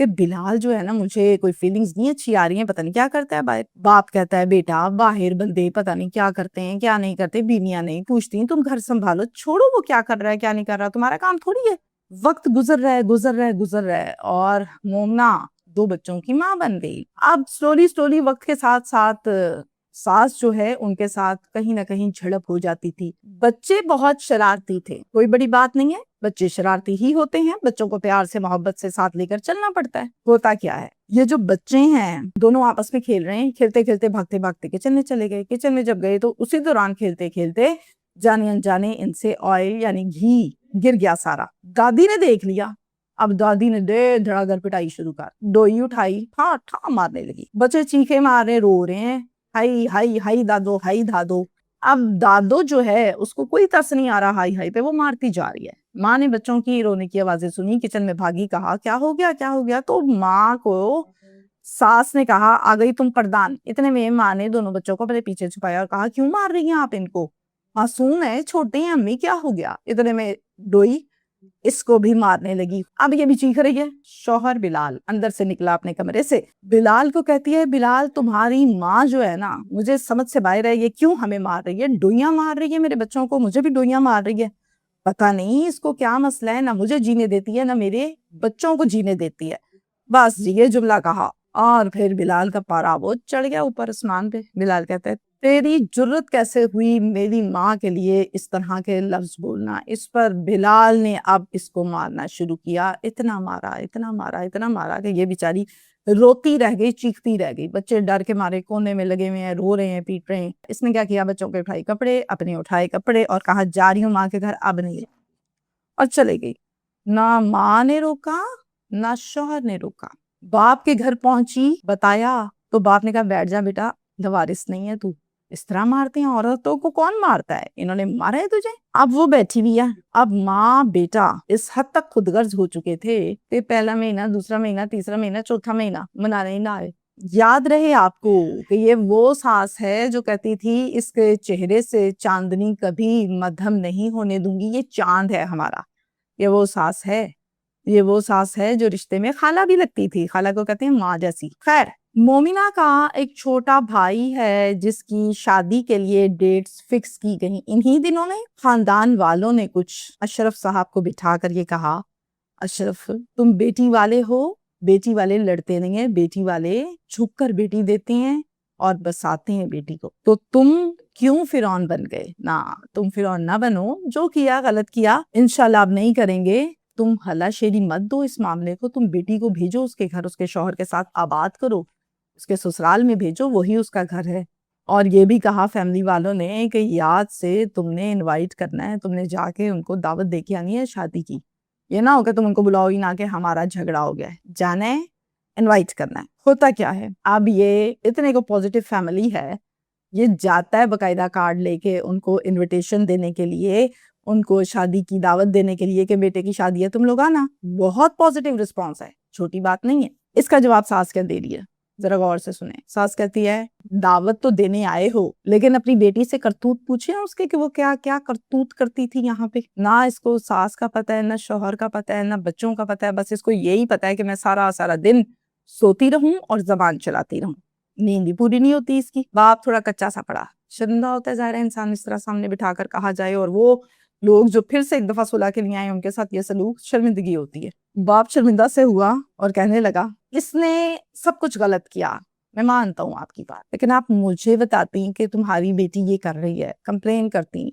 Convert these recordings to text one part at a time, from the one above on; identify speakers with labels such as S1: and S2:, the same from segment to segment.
S1: کہ بلال جو ہے نا مجھے کوئی فیلنگز نہیں اچھی آ رہی ہیں، پتہ نہیں کیا کرتا ہے باہر. باپ کہتا ہے بیٹا باہر بندے پتہ نہیں کیا کرتے ہیں کیا نہیں کرتے، بیویاں نہیں پوچھتی تم گھر سنبھالو، چھوڑو وہ کیا کر رہا ہے کیا نہیں کر رہا، تمہارا کام تھوڑی ہے. وقت گزر رہا ہے اور مومنہ 2 بچوں کی ماں بن گئی. اب سلولی وقت کے ساتھ ساتھ ساس جو ہے ان کے ساتھ کہیں نہ کہیں جھڑپ ہو جاتی تھی. بچے بہت شرارتی تھے، کوئی بڑی بات نہیں ہے، بچے شرارتی ہی ہوتے ہیں، بچوں کو پیار سے محبت سے ساتھ لے کر چلنا پڑتا ہے. ہوتا کیا ہے، یہ جو بچے ہیں دونوں آپس میں کھیل رہے ہیں، کھیلتے کھیلتے بھاگتے کچن میں چلے گئے. کچن میں جب گئے تو اسی دوران کھیلتے کھیلتے جانے انجانے ان سے آئل یعنی گھی گر گیا سارا. دادی نے دیکھ لیا. اب دادی نے دھڑا گھر پٹائی شروع کر، ڈوئی اٹھائی ٹھا مارنے لگی. بچے چیخے مار رہے رو رہے ہیں، ہائی ہائی ہائی دادو ہائی دادو. اب دادو جو ہے اس کو کوئی ترس نہیں آ رہا ہائی ہائی پہ، وہ مارتی جا رہی ہے. ماں نے بچوں کی رونے کی آوازیں سنی، کچن میں بھاگی، کہا کیا ہو گیا. تو ماں کو ساس نے کہا آ گئی تم پردان. اتنے میں ماں نے دونوں بچوں کو اپنے پیچھے چھپایا اور کہا کیوں مار رہی ہیں آپ ان کو، معصوم ہے چھوٹے ہیں امی کیا ہو گیا. اتنے میں ڈوئی اس کو بھی مارنے لگی. اب یہ بھی چیخ رہی ہے. شوہر بلال اندر سے نکلا اپنے کمرے سے، بلال کو کہتی ہے بلال تمہاری ماں جو ہے نا مجھے سمجھ سے باہر ہے، یہ کیوں ہمیں مار رہی ہے، ڈوئیاں مار رہی ہے میرے بچوں کو، مجھے بھی ڈوئیاں مار رہی ہے. پتہ نہیں اس کو کیا مسئلہ ہے، نہ مجھے جینے دیتی ہے نہ میرے بچوں کو جینے دیتی ہے. بس یہ جملہ کہا اور پھر بلال کا پارا وہ چڑھ گیا اوپر آسمان پہ. بلال کہتا ہے تیری جرت کیسے ہوئی میری ماں کے لیے اس طرح کے لفظ بولنا. اس پر بلال نے اب اس کو مارنا شروع کیا، اتنا مارا کہ یہ بیچاری روتی رہ گئی، چیختی رہ گئی. بچے ڈر کے مارے کونے میں لگے ہوئے ہیں، رو رہے ہیں، پیٹ رہے ہیں. اس نے کیا کیا، بچوں کے اٹھائے کپڑے، اپنے اٹھائے کپڑے اور کہا جا رہی ہوں ماں کے گھر، اب نہیں. اور چلے گئی. نہ ماں نے روکا نہ شوہر نے روکا. باپ کے گھر پہنچی، بتایا تو باپ نے کہا بیٹھ جا بیٹا، لوارث نہیں ہے تو. اس طرح مارتے ہیں عورتوں کو، کون مارتا ہے، انہوں نے مارا ہے تجھے. اب وہ بیٹھی ہوئی ہے. اب ماں بیٹا اس حد تک خود غرض ہو چکے تھے کہ پہلا مہینہ، دوسرا مہینہ، تیسرا مہینہ، چوتھا مہینہ منانے نہ آئے. یاد رہے آپ کو کہ یہ وہ ساس ہے جو کہتی تھی اس کے چہرے سے چاندنی کبھی مدھم نہیں ہونے دوں گی، یہ چاند ہے ہمارا. یہ وہ ساس ہے جو رشتے میں خالہ بھی لگتی تھی، خالہ کو کہتے ہیں ماں جیسی. خیر، مومنہ کا ایک چھوٹا بھائی ہے جس کی شادی کے لیے ڈیٹس فکس کی گئی. انہی دنوں میں خاندان والوں نے کچھ اشرف صاحب کو بٹھا کر یہ کہا اشرف تم بیٹی والے ہو، بیٹی والے لڑتے نہیں ہیں، بیٹی والے جھک کر بیٹی دیتے ہیں اور بساتے ہیں بیٹی کو. تو تم کیوں فرعون بن گئے؟ نہ تم فرعون نہ بنو، جو کیا غلط کیا انشاءاللہ اب نہیں کریں گے. تم ہلا شیری مت دو اس معاملے کو، تم بیٹی کو بھیجو اس کے گھر، اس کے شوہر کے ساتھ آباد کرو، اس کے سسرال میں بھیجو، وہی اس کا گھر ہے. اور یہ بھی کہا فیملی والوں نے کہ یاد سے تم نے انوائٹ کرنا ہے، تم نے جا کے ان کو دعوت دے کے آنی ہے شادی کی. یہ نہ ہو کہ تم ان کو بلاؤ ہی نہ کہ ہمارا جھگڑا ہو گیا ہے. جانا ہے، انوائٹ کرنا ہے. ہوتا کیا ہے، اب یہ اتنے کو پوزیٹیو فیملی ہے، یہ جاتا ہے باقاعدہ کارڈ لے کے ان کو انویٹیشن دینے کے لیے، ان کو شادی کی دعوت دینے کے لیے کہ بیٹے کی شادی ہے تم لوگ آنا. بہت پوزیٹیو رسپانس ہے، چھوٹی بات نہیں ہے. اس کا جواب ساس کیا دے رہی ہے، ذرا غور سے سنیں. ساس کہتی ہے دعوت تو دینے آئے ہو لیکن اپنی بیٹی سے کرتوت پوچھے اس کے کہ وہ کیا کیا کرتوت کرتی تھی یہاں پہ. نہ اس کو ساس کا پتہ ہے، نہ شوہر کا پتہ ہے، نہ بچوں کا پتہ ہے. بس اس کو یہی پتہ ہے کہ میں سارا دن سوتی رہوں اور زبان چلاتی رہوں. نیند بھی پوری نہیں ہوتی اس کی. باپ تھوڑا کچا سا پڑا، شرمندہ ہوتا ہے ظاہر ہے انسان اس طرح سامنے بٹھا کر کہا جائے، اور وہ لوگ جو پھر سے ایک دفعہ صلح کے لیے آئے ان کے ساتھ یہ سلوک، شرمندگی ہوتی ہے. باپ شرمندہ سے ہوا اور کہنے لگا اس نے سب کچھ غلط کیا، میں مانتا ہوں آپ کی بات، لیکن آپ مجھے بتاتی کہ تمہاری بیٹی یہ کر رہی ہے، کمپلین کرتی،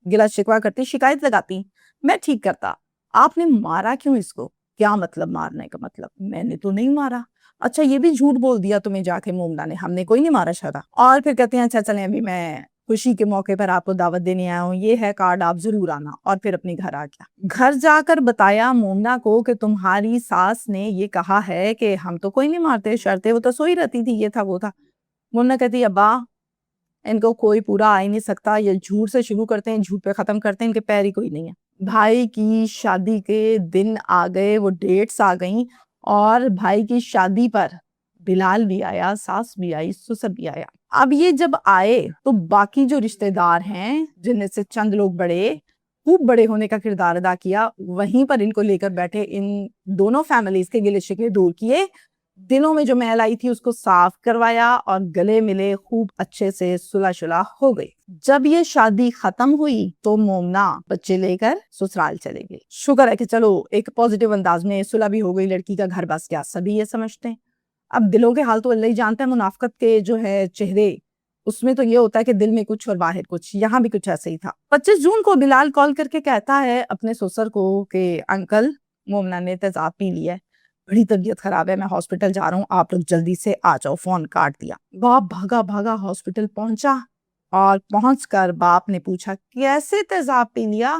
S1: گلا شکوا کرتی، شکایت لگاتی، میں ٹھیک کرتا. آپ نے مارا کیوں اس کو؟ کیا مطلب مارنے کا مطلب؟ میں نے تو نہیں مارا. اچھا یہ بھی جھوٹ بول دیا تمہیں جا کے مومنہ نے، ہم نے کوئی نہیں مارا شارا. اور پھر کہتے ہیں اچھا چلیں ابھی میں خوشی کے موقع پر آپ کو دعوت دینے آیا ہوں، یہ ہے کارڈ، آپ ضرور آنا. اور پھر اپنی گھر آ گیا. گھر جا کر بتایا مومنہ کو کہ تمہاری ساس نے یہ کہا ہے کہ ہم تو کوئی نہیں مارتے شرطے، وہ تو سوئی رہتی تھی، یہ تھا وہ تھا. مومنہ کہتی ابا ان کو کوئی پورا آ ہی نہیں سکتا، یہ جھوٹ سے شروع کرتے ہیں جھوٹ پہ ختم کرتے ہیں، ان کے پیر ہی کوئی نہیں ہے. بھائی کی شادی کے دن آ گئے، وہ ڈیٹس آ گئیں، اور بھائی کی شادی پر بلال بھی آیا، ساس بھی آئی، سسر بھی آیا. اب یہ جب آئے تو باقی جو رشتہ دار ہیں جن میں سے چند لوگ بڑے، خوب بڑے ہونے کا کردار ادا کیا. وہیں پر ان کو لے کر بیٹھے, ان دونوں فیملیز کے گلے شکوے دور کیے, دلوں میں جو میل آئی تھی اس کو صاف کروایا, اور گلے ملے, خوب اچھے سے صلح شلح ہو گئی. جب یہ شادی ختم ہوئی تو مومنہ بچے لے کر سسرال چلے گئے. شکر ہے کہ چلو ایک پازیٹیو انداز میں صلح بھی ہو گئی, لڑکی کا گھر بس گیا, سبھی یہ سمجھتے ہیں. اب دلوں کے حال تو اللہ ہی جانتا ہے, منافقت کے جو ہے چہرے, اس میں تو یہ ہوتا ہے کہ دل میں کچھ اور باہر کچھ. یہاں بھی کچھ ایسے ہی تھا. 25 جون کو بلال کال کر کے کہتا ہے اپنے سسر کو کہ انکل مومنہ نے تیزاب پی لیا ہے, بڑی طبیعت خراب ہے, میں ہاسپٹل جا رہا ہوں, آپ لوگ جلدی سے آ جاؤ. فون کاٹ دیا. باپ بھاگا بھاگا ہاسپٹل پہنچا, اور پہنچ کر باپ نے پوچھا کیسے تیزاب پی لیا,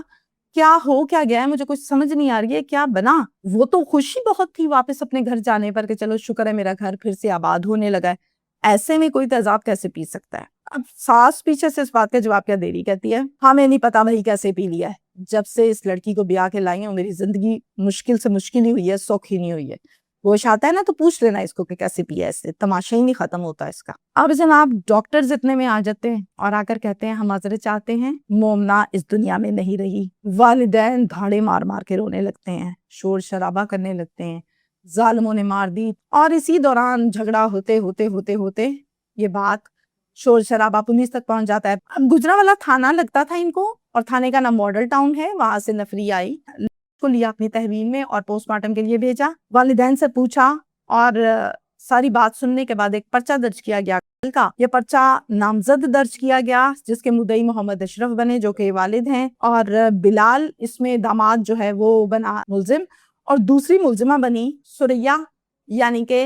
S1: کیا ہو کیا گیا ہے, مجھے کچھ سمجھ نہیں آ رہی ہے, کیا بنا. وہ تو خوشی بہت تھی واپس اپنے گھر جانے پر کہ چلو شکر ہے میرا گھر پھر سے آباد ہونے لگا ہے, ایسے میں کوئی تیزاب کیسے پی سکتا ہے. اب ساس پیچھے سے اس بات کا جواب کیا دے رہی, کہتی ہے ہمیں نہیں پتا بھائی کیسے پی لیا ہے, جب سے اس لڑکی کو بیاہ کے لائی ہوں میری زندگی مشکل سے مشکل ہی ہوئی ہے, سوکھ ہی نہیں ہوئی ہے. گوشت آتا ہے نا تو پوچھ لینا اس کو کہ کیسے پیا, اس سے تماشا ہی نہیں ختم ہوتا اس کا. اب جناب ڈاکٹرز اتنے میں آ جاتے ہیں اور آ کر کہتے ہیں ہم معذرت چاہتے ہیں, مومنہ اس دنیا میں نہیں رہی. والدین دھاڑے مار مار کے رونے لگتے ہیں, شور شرابہ کرنے لگتے ہیں, ظالموں نے مار دی. اور اسی دوران جھگڑا ہوتے ہوتے ہوتے ہوتے یہ بات شور شرابہ پولیس تک پہنچ جاتا ہے. اب گجرانوالہ تھانہ لگتا تھا ان کو, اور تھانے کا نام ماڈل ٹاؤن ہے. وہاں سے نفری آئی, کو لیا اپنی تحویل میں اور پوسٹ مارٹم کے لیے بھیجا. والدین سے پوچھا اور ساری بات سننے کے بعد ایک پرچہ درج کیا گیا. یہ پرچہ نامزد درج کیا گیا جس کے مدعی محمد اشرف بنے جو کہ والد ہیں, اور بلال اس میں داماد جو ہے وہ بنا ملزم, اور دوسری ملزمہ بنی سریہ یعنی کہ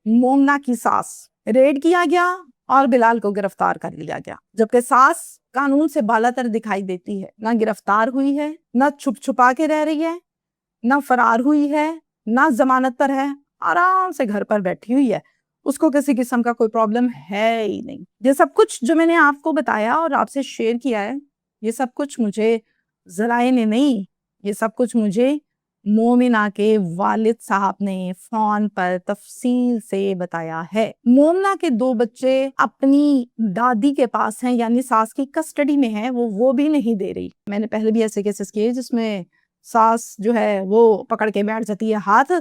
S1: مومنہ کی ساس. ریڈ کیا گیا اور بلال کو گرفتار کر لیا گیا, جبکہ ساس قانون سے بالا تر دکھائی دیتی ہے, نہ گرفتار ہوئی ہے, نہ چھپ چھپا کے رہ رہی ہے, نہ فرار ہوئی ہے, نہ ضمانت پر ہے, آرام سے گھر پر بیٹھی ہوئی ہے. اس کو کسی قسم کا کوئی پرابلم ہے ہی نہیں. یہ سب کچھ جو میں نے آپ کو بتایا اور آپ سے شیئر کیا ہے, یہ سب کچھ مجھے ذرائع نے نہیں, یہ سب کچھ مجھے مومنہ کے والد صاحب نے فون پر تفصیل سے بتایا ہے. مومنہ کے 2 بچے اپنی دادی کے پاس ہیں, یعنی ساس کی کسٹڈی میں ہیں, وہ بھی نہیں دے رہی. میں نے پہلے بھی ایسے کیسز کیے جس میں ساس جو ہے وہ پکڑ کے بیٹھ جاتی ہے ہاتھ,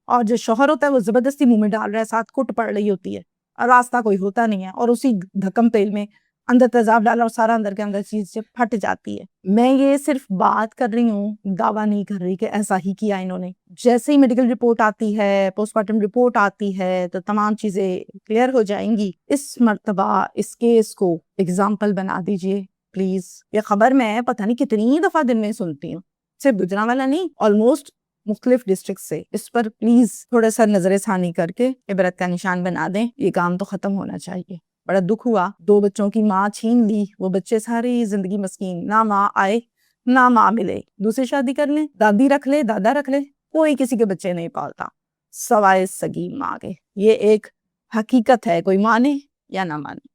S1: اور جو شوہر ہوتا ہے وہ زبردستی منہ میں ڈال رہا ہے, ساتھ کٹ پڑ رہی ہوتی ہے, اور راستہ کوئی ہوتا نہیں ہے, اور اسی دھکم تیل میں اندر تیزاب ڈالا اور سارا اندر کے اندر چیز سے پھٹ جاتی ہے. میں یہ صرف بات کر رہی ہوں, دعویٰ نہیں کر رہی کہ ایسا ہی کیا انہوں نے. جیسے ہی میڈیکل رپورٹ آتی ہے, پوسٹ مارٹم رپورٹ آتی ہے, تو تمام چیزیں کلیئر ہو جائیں گی. اس مرتبہ اس کیس کو اگزامپل بنا دیجئے پلیز. یہ خبر میں پتہ نہیں کتنی دفعہ دن میں سنتی ہوں, صرف گجرانوالہ نہیں, آلموسٹ مختلف ڈسٹرکٹ سے. اس پر پلیز تھوڑا سا نظر ثانی کر کے عبرت کا نشان بنا دیں. یہ کام تو ختم ہونا چاہیے. بڑا دکھ ہوا, 2 بچوں کی ماں چھین لی, وہ بچے ساری زندگی مسکین, نہ ماں آئے نہ ماں ملے, دوسری شادی کر لیں, دادی رکھ لے, دادا رکھ لے, کوئی کسی کے بچے نہیں پالتا سوائے سگی ماں کے. یہ ایک حقیقت ہے, کوئی مانے یا نہ مانے.